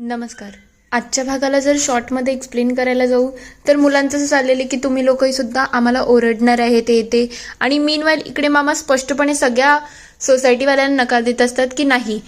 नमस्कार. आजच्या भागाला जर शॉर्टमध्ये एक्सप्लेन करायला जाऊ तर मुलांचं असं चाललेलं की तुम्ही लोकही सुद्धा आम्हाला ओरडणार आहे ते आणि मीनवाईल इकडे मामा स्पष्टपणे सगळ्या सोसायटीवाल्यांना नकार देत असतात की नाही,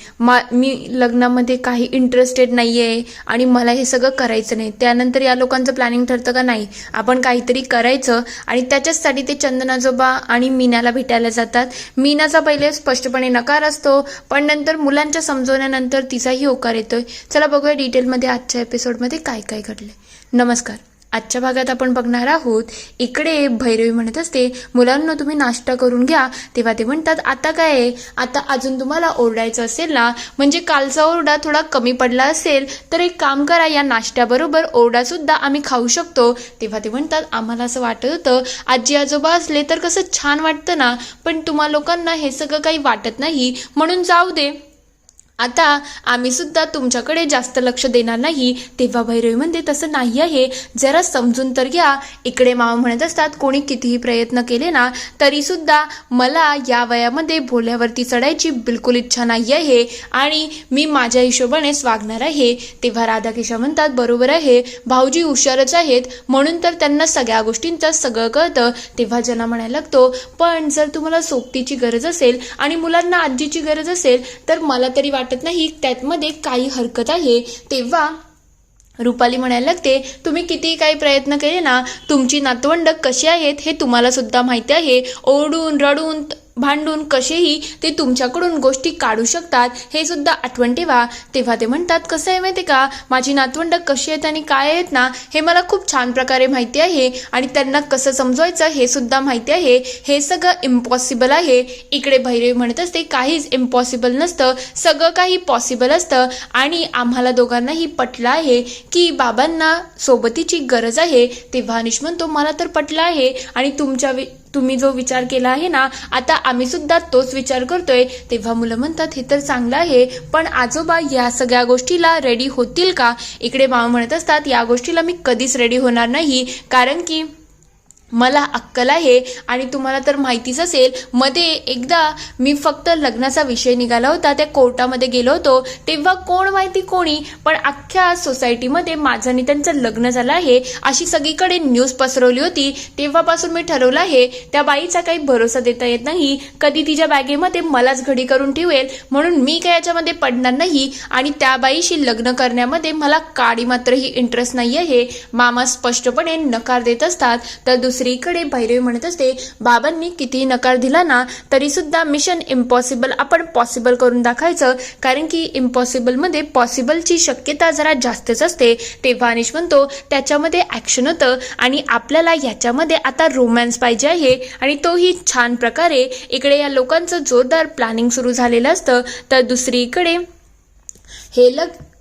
मी लग्नामध्ये काही इंटरेस्टेड नाही आहे आणि मला हे सगळं करायचं नाही. त्यानंतर या लोकांचं प्लॅनिंग ठरतं का नाही, आपण काहीतरी करायचं आणि त्याच्याचसाठी ते चंदन आजोबा आणि मीनाला भेटायला जातात. मीनाचा पहिले स्पष्टपणे नकार असतो, पण नंतर मुलांच्या समजवण्यानंतर तिचाही होकार येतोय. चला बघूया डिटेलमध्ये आजच्या एपिसोडमध्ये काय काय घडले. नमस्कार. आजच्या भागात आपण बघणार आहोत, इकडे भैरवी म्हणत असते, मुलांना तुम्ही नाश्ता करून घ्या. तेव्हा ते म्हणतात, आता काय आहे, आता अजून तुम्हाला ओरडायचं असेल ना, म्हणजे कालचा ओरडा थोडा कमी पडला असेल तर एक काम करा, या नाश्त्याबरोबर ओरडा सुद्धा आम्ही खाऊ शकतो. तेव्हा ते म्हणतात, आम्हाला असं वाटत होतं आजी आजोबा असले तर कसं छान वाटतं ना, पण तुम्हा लोकांना हे सगळं काही वाटत नाही, म्हणून जाऊ दे, आता आम्ही सुद्धा तुमच्याकडे जास्त लक्ष देणार नाही. तेव्हा भैरवी म्हणते, तसं नाही आहे, जरा समजून तर घ्या. इकडे मामा म्हणत असतात, कोणी कितीही प्रयत्न केले ना तरी सुद्धा मला या वयामध्ये भोल्यावरती चढायची बिलकुल इच्छा नाही आहे आणि मी माझ्या हिशोबानेच वागणार आहे. तेव्हा राधाकिशा म्हणतात, बरोबर आहे, भाऊजी हुशारच आहेत म्हणून तर त्यांना सगळ्या गोष्टींचं सगळं कळतं. तेव्हा जना म्हणायला लागतो, पण जर तुम्हाला सोबतीची गरज असेल आणि मुलांना आजीची गरज असेल तर मला तरी वाटत नाही त्यातमध्ये काही हरकत आहे. तेव्हा रुपाली म्हणायला लागते, तुम्ही किती काही प्रयत्न केले ना, तुमची नातवंड कशी आहेत हे तुम्हाला सुद्धा माहिती आहे. ओरडून रडून भांडून कसेही ते तुमच्याकडून गोष्टी काढू शकतात, हे सुद्धा आठवण ठेवा. तेव्हा ते म्हणतात, कसं आहे माहिती का, माझी नातवंड कशी आहेत आणि काय आहेत ना हे मला खूप छान प्रकारे माहिती आहे आणि त्यांना कसं समजवायचं हे सुद्धा माहिती आहे. हे सगळं इम्पॉसिबल आहे. इकडे भैरवी म्हणत असते, काहीच इम्पॉसिबल नसतं, सगळं काही पॉसिबल असतं आणि आम्हाला दोघांनाही पटलं आहे की बाबांना सोबतीची गरज आहे. तेव्हा अनिश म्हणतो, मला तर पटलं आहे आणि तुम्ही जो विचार केला आहे ना, आता आम्ही सुद्धा तोच विचार करतोय. तेव्हा मुलं म्हणतात, हे तर चांगलं आहे, पण आजोबा या सगळ्या गोष्टीला रेडी होतील का? इकडे मामा म्हणत असतात, या गोष्टीला मी कधीच रेडी होणार नाही, कारण की मला अक्कल आहे आणि तुम्हाला तर माहितीच असेल, मध्ये एकदा मी फक्त लग्नाचा विषय निघाला होता, त्या कोर्टामध्ये गेलो होतो, तेव्हा कोण माहिती कोणी पण अख्ख्या सोसायटीमध्ये माझं आणि त्यांचं लग्न झालं आहे अशी सगळीकडे न्यूज पसरवली होती. तेव्हापासून मी ठरवलं आहे, त्या बाईचा काही भरोसा देता येत नाही, कधी तिच्या बॅगेमध्ये मलाच घडी करून ठेवेल, म्हणून मी काही याच्यामध्ये पडणार नाही आणि त्या बाईशी लग्न करण्यामध्ये मला काडी मात्रही इंटरेस्ट नाही आहे. मामा स्पष्टपणे नकार देत असतात. तर दुसरीकडे भैरवी म्हणत असते, बाबांनी कितीही नकार दिला ना तरी सुद्धा मिशन इम्पॉसिबल आपण पॉसिबल करून दाखवायचं, कारण की इम्पॉसिबल मध्ये पॉसिबलची शक्यता जरा जास्तच असते. तेव्हा अनिश म्हणतो, त्याच्यामध्ये ऍक्शन होतं आणि आपल्याला याच्यामध्ये आता रोमॅन्स पाहिजे आहे आणि तोही छान प्रकारे. इकडे या लोकांचं जोरदार प्लॅनिंग सुरू झालेलं असतं. तर दुसरीकडे हे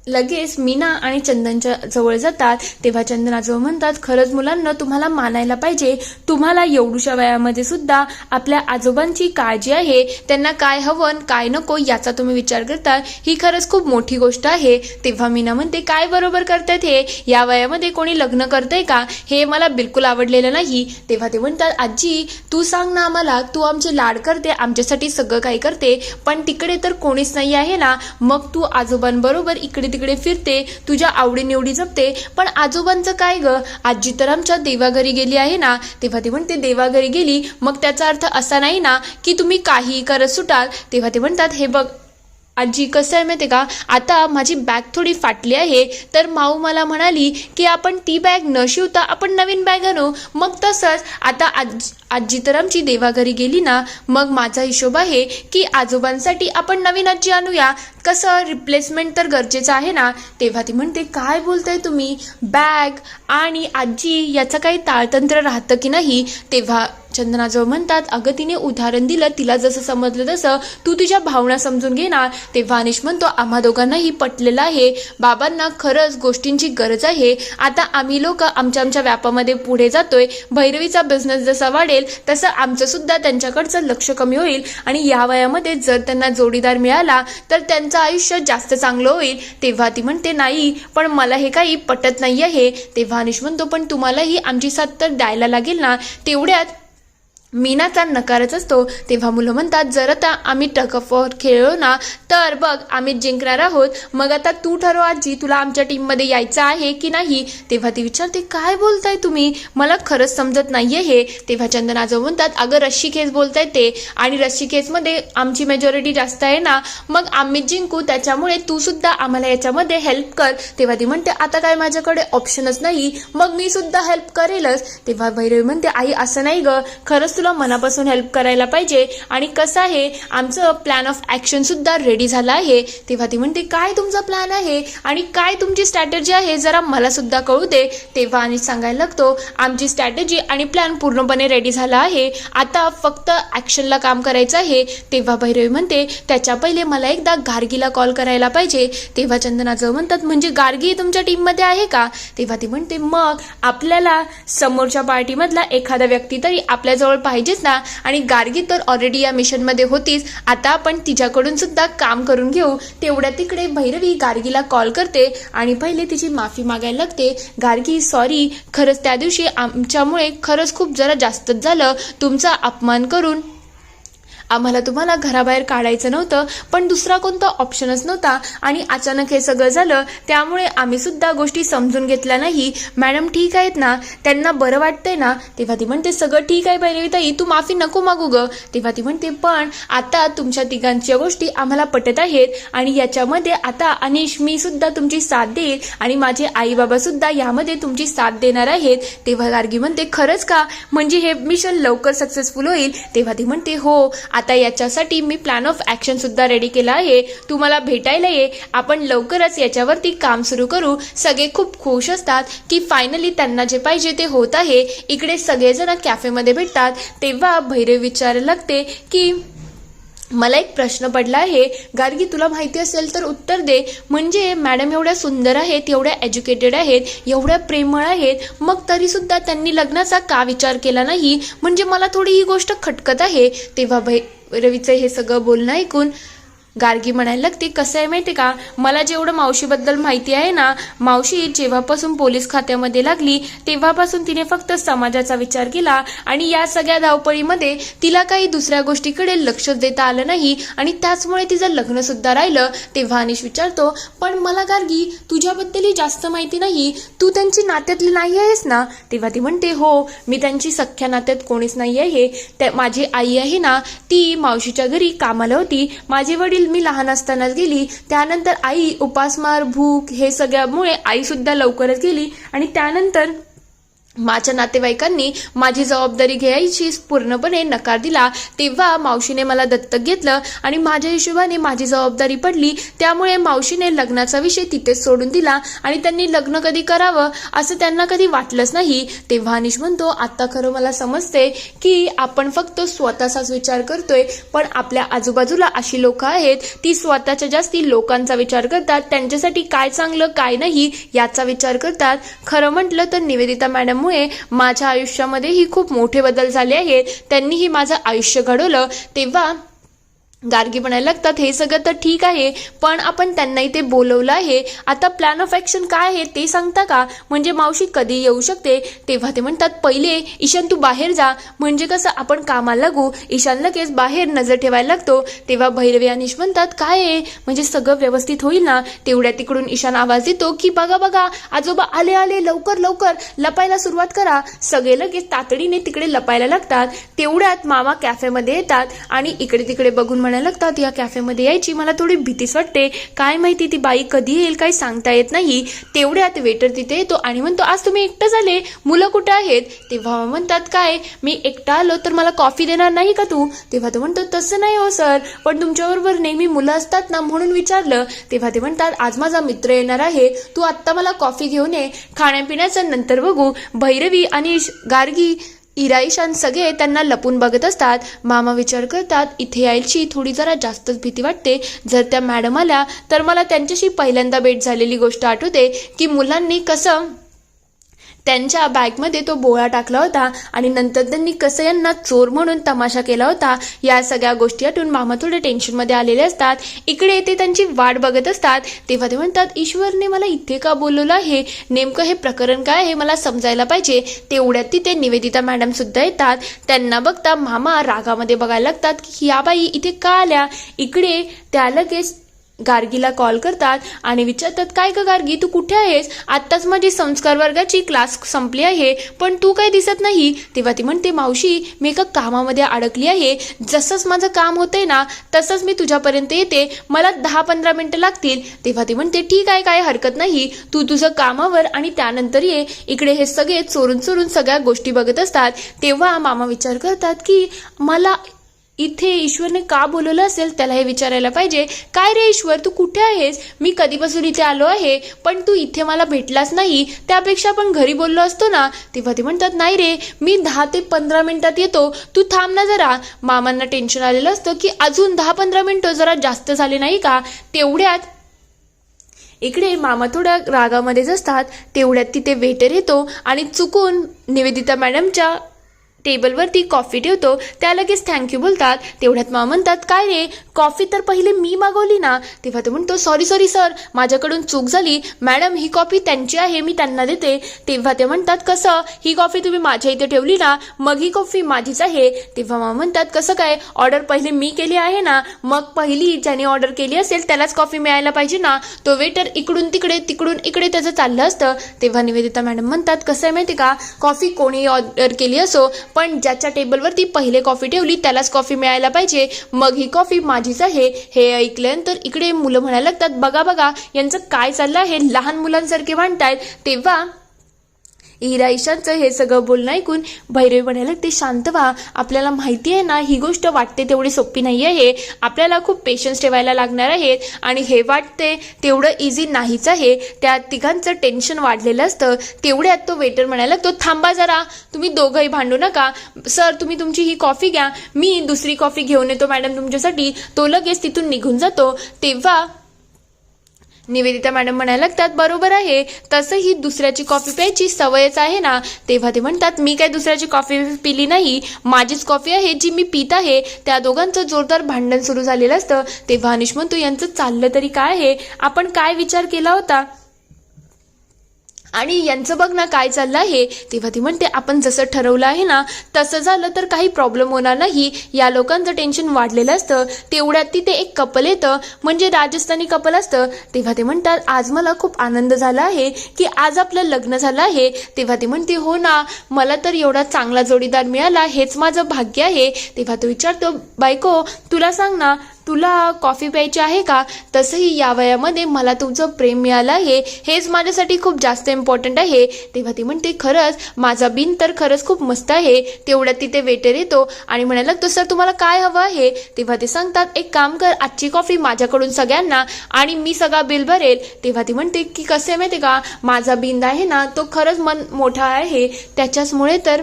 लगेच मीना आणि चंदनच्या जवळ जातात. तेव्हा चंदन आजोबा म्हणतात, खरंच मुलांना तुम्हाला मानायला पाहिजे, तुम्हाला एवढ्याशा वयामध्ये सुद्धा आपल्या आजोबांची काळजी आहे, त्यांना काय हवं काय नको याचा तुम्ही विचार करता, ही खरंच खूप मोठी गोष्ट आहे. तेव्हा मीना म्हणते, काय बरोबर करतायत हे, या वयामध्ये कोणी लग्न करतंय का, हे मला बिलकुल आवडलेलं नाही. तेव्हा ते म्हणतात, आजी तू सांग ना आम्हाला, तू आमचे लाड करते, आमच्यासाठी सगळं काही करते, पण तिकडे तर कोणीच नाही आहे ना, मग तू आजोबांबरोबर इकडे तिकडे फिरते, तुझ्या आवडीनिवडी जपते, पण आजोबांचं काय ग, आजी तर आमच्या देवाघरी गेली आहे ना. तेव्हा ते म्हणते, देवाघरी गेली मग त्याचा अर्थ असा नाही ना की तुम्ही काहीही करत सुटाल. तेव्हा ते म्हणतात, हे बघ आजी, कसं आहे माहिती का, आता माझी बॅग थोडी फाटली आहे, तर माऊ मला म्हणाली की आपण ती बॅग न शिवता आपण नवीन बॅग आणू. मग तसंच आता आजी तर आमची देवाघरी गेली ना, मग माझा हिशोब आहे की आजोबांसाठी आपण नवीन आजी आणूया, कसं रिप्लेसमेंट तर गरजेचं आहे ना. तेव्हा ती म्हणते, काय बोलताय तुम्ही, बॅग आणि आजी याचं काही ताळतंत्र राहतं की नाही. तेव्हा चंदनाजवळ म्हणतात, अगं तिने उदाहरण दिलं, तिला जसं समजलं तसं तू तुझ्या भावना समजून घे ना. तेव्हा अनिश म्हणतो, आम्हा दोघांनाही पटलेलं आहे, बाबांना खरंच गोष्टींची गरज आहे, आता आम्ही लोक आमच्या व्यापामध्ये पुढे जातोय, भैरवीचा बिझनेस जसा वाढेल तसं आमचं सुद्धा त्यांच्याकडचं लक्ष कमी होईल आणि या वयामध्ये जर त्यांना जोडीदार मिळाला तर त्यांचं आयुष्य जास्त चांगलं होईल. तेव्हा ती म्हणते, नाही पण मला हे काही पटत नाही आहे. तेव्हा अनिश म्हणतो, पण तुम्हालाही आमची साथ तर द्यायला लागेल ना. तेवढ्यात मीनाचा नकारच असतो. तेव्हा मुलं म्हणतात जर आता आम्ही टग ऑफ वॉर खेळलो ना तर बघ आम्ही जिंकणार आहोत, मग आता तू ठरव आजी तुला आमच्या टीममध्ये यायचं आहे की नाही. तेव्हा ती विचारते काय बोलताय तुम्ही, मला खरंच समजत नाहीये हे. तेव्हा चंदन आजोबा म्हणतात अगं रस्सी खेच बोलताय ते, आणि रस्सी खेचमध्ये आमची मेजॉरिटी जास्त आहे ना, मग आम्ही जिंकू, त्याच्यामुळे तू सुद्धा आम्हाला याच्यामध्ये हेल्प कर. तेव्हा ती म्हणते आता काय माझ्याकडे ऑप्शनच नाही, मग मी सुद्धा हेल्प करेलच. तेव्हा भैरवी म्हणते आई असं नाही ग, खरंच तुला मनापासून हेल्प करायला पाहिजे, आणि कसं आहे आमचं प्लॅन ऑफ ऍक्शन सुद्धा रेडी झाला आहे. तेव्हा ती म्हणते काय तुमचा प्लॅन आहे आणि काय तुमची स्ट्रॅटेजी आहे जरा मला सुद्धा कळू दे. तेव्हा आणि सांगायला लागतो आमची स्ट्रॅटेजी आणि प्लॅन पूर्णपणे रेडी झाला आहे, आता फक्त ऍक्शनला काम करायचं आहे. तेव्हा भैरवी म्हणते त्याच्या पहिले मला एकदा गार्गीला कॉल करायला पाहिजे. तेव्हा चंदनाचं म्हणतात म्हणजे गार्गी तुमच्या टीममध्ये आहे का. तेव्हा ती म्हणते मग आपल्याला समोरच्या पार्टीमधला एखादा व्यक्ती तरी आपल्याजवळ पाहिजेच ना, आणि गार्गी तर ऑलरेडी या मिशनमध्ये होतीच, आता आपण तिच्याकडून सुद्धा काम करून घेऊ. तेवढ्या तिकडे भैरवी गार्गीला कॉल करते आणि पहिले तिची माफी मागायला लागते. गार्गी सॉरी, खरंच त्या दिवशी आमच्यामुळे खरंच खूप जरा जास्तच झालं, तुमचा अपमान करून आम्हाला तुम्हाला घराबाहेर काढायचं नव्हतं, पण दुसरा कोणता ऑप्शनच नव्हता, आणि अचानक हे सगळं झालं त्यामुळे आम्ही सुद्धा गोष्टी समजून घेतल्या नाही. मॅडम ठीक आहेत ना, त्यांना बरं वाटतंय ना. तेव्हा ती म्हणते सगळं ठीक आहे भैरवीताई, तू माफी नको मागू ग. तेव्हा ती म्हणते पण आता तुमच्या तिघांच्या गोष्टी आम्हाला पटत आहेत, आणि याच्यामध्ये आता अनिश मी सुद्धा तुमची साथ देईल, आणि माझे आई बाबा सुद्धा यामध्ये तुमची साथ देणार आहेत. तेव्हा गार्गी म्हणते खरंच का, म्हणजे हे मिशन लवकर सक्सेसफुल होईल. तेव्हा ती म्हणते हो, आता याच्यासाठी मी प्लॅन ऑफ ऍक्शन सुद्धा रेडी केला आहे, तू मला भेटायला ये, आपण लवकरच याच्यावरती काम सुरू करू. सगळे खूप खुश असतात की फायनली त्यांना जे पाहिजे ते होत आहे. इकडे सगळेजण कॅफेमध्ये भेटतात. तेव्हा भैरवी विचारायला लागते की मला एक प्रश्न पडला आहे गार्गी, तुला माहिती असेल तर उत्तर दे. म्हणजे मॅडम एवढ्या सुंदर आहेत, एवढ्या एज्युकेटेड आहेत, एवढ्या प्रेमळ आहेत, मग तरी सुद्धा त्यांनी लग्नाचा का विचार केला नाही, म्हणजे मला थोडी ही गोष्ट खटकत आहे. तेव्हा भैरवीचं हे सगळं बोलणं ऐकून गार्गी म्हणायला लागते कसं आहे माहिती का, मला जेवढं मावशीबद्दल माहिती आहे ना, मावशी जेव्हापासून पोलीस खात्यामध्ये लागली तेव्हापासून तिने फक्त समाजाचा विचार केला, आणि या सगळ्या धावपळीमध्ये तिला काही दुसऱ्या गोष्टीकडे लक्ष देता आलं नाही, आणि त्याचमुळे तिचं लग्न सुद्धा राहिलं. तेव्हा अनिश विचारतो पण मला गार्गी तुझ्याबद्दलही जास्त माहिती नाही, तू त्यांची नात्यातली नाही आहेस ना. तेव्हा ती म्हणते हो, मी त्यांची सख्या नात्यात कोणीच नाही आहे. माझी आई आहे ना, ती मावशीच्या घरी कामाला होती, माझे वडील मी लहान असतानाच गेली, त्यानंतर आई उपासमार भूक हे सगळ्यामुळे आई सुद्धा लवकरच गेली, आणि त्यानंतर माझ्या नातेवाईकांनी माझी जबाबदारी घ्यायची पूर्णपणे नकार दिला. तेव्हा मावशीने मला दत्तक घेतलं, आणि माझ्या हिशोबाने माझी जबाबदारी पडली, त्यामुळे मावशीने लग्नाचा विषय तिथेच सोडून दिला, आणि त्यांनी लग्न कधी करावं असं त्यांना कधी वाटलंच नाही. तेव्हा अनिश म्हणतो आता खरं मला समजते की आपण फक्त स्वतःचाच विचार करतोय, पण आपल्या आजूबाजूला अशी लोक आहेत ती स्वतःच्या जास्ती लोकांचा विचार करतात, त्यांच्यासाठी काय चांगलं काय नाही याचा विचार करतात. खरं म्हटलं तर निवेदिता मॅडम मुळे माझ्या आयुष्यामध्येही खूप मोठे बदल झाले आहेत, त्यांनीही माझं आयुष्य घडवलं. तेव्हा गार्गी म्हणायला लागतात हे सगळं तर ठीक आहे, पण आपण त्यांनाही ते बोलवलं आहे, आता प्लॅन ऑफ ऍक्शन काय आहे ते सांगता का, म्हणजे मावशी कधी येऊ शकते. तेव्हा ते म्हणतात पहिले ईशान तू बाहेर जा, म्हणजे कसं आपण कामाला लागू. ईशान लगेच बाहेर नजर ठेवायला लागतो. तेव्हा भैरवी अनिश म्हणतात काय आहे, म्हणजे सगळं व्यवस्थित होईल ना. तेवढ्या तिकडून ईशान आवाज देतो की बघा बघा आजोबा आले आले, लवकर लवकर लपायला सुरुवात करा. सगळे लगेच तातडीने तिकडे लपायला लागतात. तेवढ्यात मामा कॅफेमध्ये येतात, आणि इकडे तिकडे बघून म्हणायला लागतात या कॅफेमध्ये यायची मला थोडी भीतीच वाटते, काय माहिती ती बाई कधी येईल काही सांगता येत नाही. तेवढ्यात वेटर तिथे येतो आणि म्हणतो आज तुम्ही एकटं झाले, मुलं कुठे आहेत. तेव्हा म्हणतात काय मी एकटा आलो तर मला कॉफी देणार नाही का तू. तेव्हा तो म्हणतो तसं नाही हो सर, पण तुमच्याबरोबर नेहमी मुलं असतात ना म्हणून विचारलं. तेव्हा ते म्हणतात आज माझा मित्र येणार आहे, तू आत्ता मला कॉफी घेऊन ये, खाण्यापिण्याचं नंतर बघू. भैरवी आणि गार्गी ईशान सगळे त्यांना लपून बघत असतात. मामा विचार करतात इथे यायची थोडी जरा जास्तच भीती वाटते, जर त्या मॅडम आल्या तर मला त्यांच्याशी पहिल्यांदा भेट झालेली गोष्ट आठवते की मुलांनी कसं त्यांच्या बॅगमध्ये तो बोळा टाकला होता आणि नंतर त्यांनी कसं यांना चोर म्हणून तमाशा केला होता, या सगळ्या गोष्टी आठवून मामा थोडे टेन्शनमध्ये आलेले असतात. इकडे ते त्यांची वाट बघत असतात. तेव्हा ते म्हणतात, ईश्वरने मला इथे का बोलवलं आहे, नेमकं हे प्रकरण काय आहे मला समजायला पाहिजे. तेवढ्यात तिथे निवेदिता मॅडम सुद्धा येतात. त्यांना बघता मामा रागामध्ये बघायला लागतात की या बाई इथे का आल्या. इकडे त्या लगेच गार्गीला कॉल करतात आणि विचारतात, काय ग गार्गी, तू कुठे आहेस, आत्ताच माझी संस्कार वर्गाची क्लास संपली आहे पण तू काही दिसत नाही. तेव्हा ती म्हणते, मावशी मी एका कामामध्ये अडकली आहे, जसंच माझं काम होतंय ना तसंच मी तुझ्यापर्यंत येते, मला 10-15 मिनिटं लागतील. तेव्हा ती म्हणते, ठीक आहे, काय हरकत नाही, तू तुझं कामावर आणि त्यानंतर ये. इकडे हे सगळे चोरून चोरून सगळ्या गोष्टी बघत असतात. तेव्हा मामा विचार करतात की मला इथे ईश्वरने का बोलवलं असेल, त्याला हे विचारायला पाहिजे. काय रे ईश्वर, तू कुठे आहेस, मी कधीपासून इथे आलो आहे पण तू इथे मला भेटलाच नाही, त्यापेक्षा आपण घरी बोललो असतो ना. तेव्हा ते म्हणतात, नाही रे, मी 10 ते 15 मिनिटात येतो, तू थांब ना जरा. मामांना टेन्शन आलेलं असतं की अजून 10-15 मिनिटं जरा जास्त झाले नाही का. तेवढ्यात इकडे मामा थोड्या रागामध्येच असतात. तेवढ्यात तिथे वेटर येतो आणि चुकून निवेदिता मॅडमच्या टेबलवरती कॉफी ठेवतो. त्या लगेच थँक्यू बोलतात. तेवढ्यात मामा म्हणतात, काय रे, कॉफी तर पहिले मी मागवली ना. तेव्हा तो म्हणतो, सॉरी सर, माझ्याकडून चूक झाली, मॅडम ही कॉफी त्यांची आहे, मी त्यांना देते. तेव्हा ते म्हणतात, कसं, ही कॉफी तुम्ही माझ्या इथे ठेवली ना, मग ही कॉफी माझीच आहे. तेव्हा मामा म्हणतात, कसं काय, ऑर्डर पहिले मी केली आहे ना, मग पहिली ज्याने ऑर्डर केली असेल त्यालाच कॉफी मिळायला पाहिजे ना. तो वेटर इकडून तिकडे त्याचं चाललं असतं. तेव्हा निवेदिता मॅडम म्हणतात, कसं आहे माहिती का, कॉफी कोणी ऑर्डर केली असो पण ज्याच्या टेबलवरती पहिले कॉफी ठेवली त्यालाच कॉफी मिळायला पाहिजे, मग ही कॉफी माझीच आहे. हे ऐकल्यानंतर इकडे मुलं म्हणायला लागतात, बघा यांचं काय चाललं आहे, लहान मुलांसारखे भांडतायत. तेव्हा इरा ईशांचं हे सगळं बोलणं ऐकून भैरवी म्हणायला लागते, शांत व्हा, आपल्याला माहिती आहे ना ही गोष्ट वाटते तेवढी सोपी नाही आहे, आपल्याला खूप पेशन्स ठेवायला लागणार आहेत आणि हे वाटते तेवढं इझी नाहीच आहे. त्या तिघांचं टेन्शन वाढलेलं असतं. तेवढ्यात तो वेटर म्हणायला लागतो, थांबा जरा, तुम्ही दोघंही भांडू नका, सर तुम्ही तुमची ही कॉफी घ्या, मी दुसरी कॉफी घेऊन येतो मॅडम तुमच्यासाठी. तो लगेच तिथून निघून जातो. तेव्हा निवेदिता मॅडम म्हणायला लागतात, बरोबर आहे, तसं ही दुसऱ्याची कॉफी प्यायची सवयच आहे ना. तेव्हा ते म्हणतात, मी काय दुसऱ्याची कॉफी पिली नाही, माझीच कॉफी आहे जी मी पित आहे. त्या दोघांचं जोरदार भांडण सुरू झालेलं असतं. तेव्हा अनिश म्हणतो, यांचं चाललं तरी काय आहे, आपण काय विचार केला होता आणि यांचं बघ ना काय चाललं आहे. तेव्हा ती म्हणते, आपण जसं ठरवलं आहे ना तसं झालं तर काही प्रॉब्लेम होणार नाही. या लोकांचं टेन्शन वाढलेलं असतं. तेवढ्यात तिथे एक कपल येतं, म्हणजे राजस्थानी कपल असतं. तेव्हा ते म्हणतात, आज मला खूप आनंद झाला आहे की आज आपलं लग्न झालं आहे. तेव्हा ती म्हणते, हो ना, मला तर एवढा चांगला जोडीदार मिळाला, हेच माझं भाग्य आहे. तेव्हा तो विचारतो, बायको तुला सांग ना, तुला कॉफी प्यायची आहे का, तसंही या वयामध्ये मला तुमचं प्रेम मिळालं आहे, हेच माझ्यासाठी खूप जास्त इम्पॉर्टंट आहे. तेव्हा ती म्हणते, खरंच माझा बिन तर खरंच खूप मस्त आहे. तेवढ्यात तिथे वेटर येतो आणि म्हणायला लागतो, सर तुम्हाला काय हवं आहे. तेव्हा ते सांगतात, एक काम कर, आजची कॉफी माझ्याकडून सगळ्यांना आणि मी सगळा बिल भरेल. तेव्हा ती म्हणते की कसे माहिती का, माझा बिन आहे ना तो खरंच मन मोठा आहे, त्याच्याचमुळे तर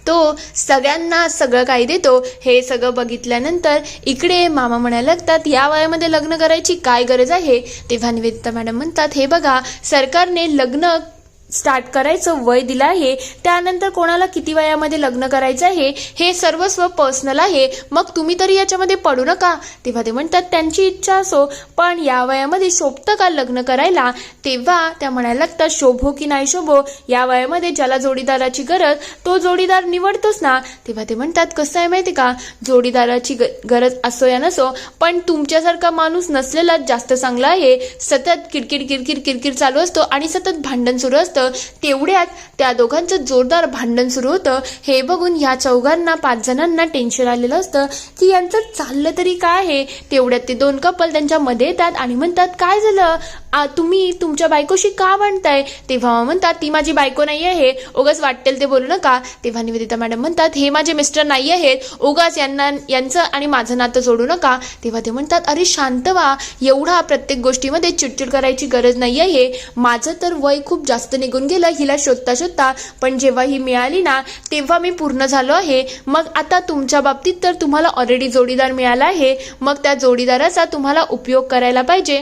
तो सगळ्यांना सगळं काही देतो. हे सगळं बघितल्यानंतर इकडे मामा म्हणायला लागतात, या वयामध्ये लग्न करायची काय गरज आहे. तेव्हा निवेदिता मॅडम म्हणतात, हे बघा, सरकारने लग्न स्टार्ट करायचं वय दिलं आहे, त्यानंतर कोणाला किती वयामध्ये लग्न करायचं आहे हे सर्वस्व पर्सनल आहे, मग तुम्ही तरी याच्यामध्ये पडू नका. तेव्हा ते म्हणतात, त्यांची इच्छा असो पण या वयामध्ये शोभतं का लग्न करायला. तेव्हा त्या म्हणायला लागतात, शोभो की नाही शोभो, या वयामध्ये ज्याला जोडीदाराची गरज तो जोडीदार निवडतोच ना. तेव्हा ते म्हणतात, कसं आहे माहिती का, जोडीदाराची गरज असो या नसो पण तुमच्यासारखा माणूस नसलेला जास्त चांगला आहे. सतत किरकिर चालू असतो आणि सतत भांडण सुरू असतं. तेवढ्यात त्या दोघांचं जोरदार भांडण सुरू होतं. हे बघून ह्या चौघांना 5 जणांना टेन्शन आलेलं असतं की यांचं चाललं तरी काय आहे. तेवढ्यात ते 2 कपल त्यांच्या मध्ये येतात आणि म्हणतात, काय झालं, तुम्ही तुमच्या बायकोशी का भांडताय. तेव्हा म्हणतात, ती माझी बायको नाही आहे, उगाच वाटेल ते बोलू नका. तेव्हा निवेदिता मॅडम म्हणतात, हे माझे मिस्टर नाही आहेत, उगाच यांचं आणि माझं नातं जोडू नका. तेव्हा ते म्हणतात, अरे शांत व्हा, एवढा प्रत्येक गोष्टीमध्ये चिडचिड करायची गरज नाही आहे, माझं तर वय खूप जास्त निघून गेलं हिला शोधता पण जेव्हा ही मिळाली ना तेव्हा मी पूर्ण झालो आहे. मग आता तुमच्या बाबतीत तर तुम्हाला ऑलरेडी जोडीदार मिळाला आहे, मग त्या जोडीदाराचा तुम्हाला उपयोग करायला पाहिजे.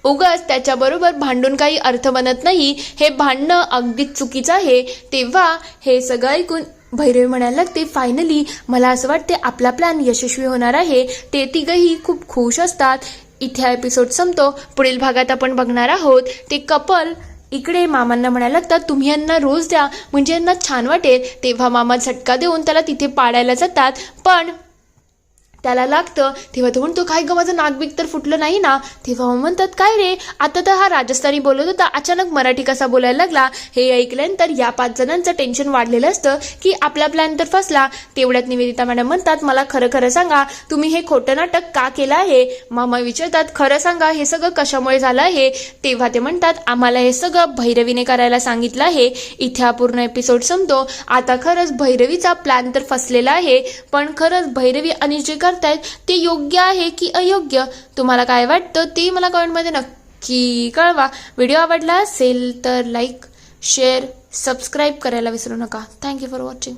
उगाच त्याच्याबरोबर भांडून काही अर्थ बनत नाही, हे भांडणं अगदीच चुकीचं आहे. तेव्हा हे सगळं ऐकून भैरवी म्हणायला लागते, फायनली मला असं वाटते आपला प्लॅन यशस्वी होणार आहे. ते तिघही खूप खुश असतात. इथे हा एपिसोड संपतो. पुढील भागात आपण बघणार आहोत ते कपल इकडे मामांना म्हणायला लागतात, तुम्ही यांना रोज द्या म्हणजे यांना छान वाटेल. तेव्हा मामा झटका देऊन त्याला तिथे पाडायला जातात, पण त्याला लागतं. तेव्हा तो म्हणतो, काय ग माझं नाकबीक तर फुटलं नाही ना. तेव्हा म्हणतात, काय रे आता तर हा राजस्थानी बोलत होता, अचानक मराठी कसा बोलायला लागला. हे ऐकल्यानंतर या 5 जणांचं टेन्शन वाढलेलं असतं की आपला प्लॅन तर फसला. तेवढ्यात निवेदिता मॅडम म्हणतात, मला खरं खरं सांगा तुम्ही हे खोटं नाटक का केलं आहे. मामा विचारतात, खरं सांगा हे सगळं कशामुळे झालं आहे. तेव्हा ते म्हणतात, आम्हाला हे सगळं भैरवीने करायला सांगितलं आहे. इथे हा पूर्ण एपिसोड संपतो. आता खरंच भैरवीचा प्लॅन तर फसलेला आहे, पण खरंच भैरवी आणि जे करतायत ते योग्य आहे की अयोग्य, तुम्हाला काय वाटतं ते मला कमेंटमध्ये नक्की कळवा. व्हिडिओ आवडला असेल तर लाईक, शेअर, सबस्क्राईब करायला विसरू नका. Thank you for watching.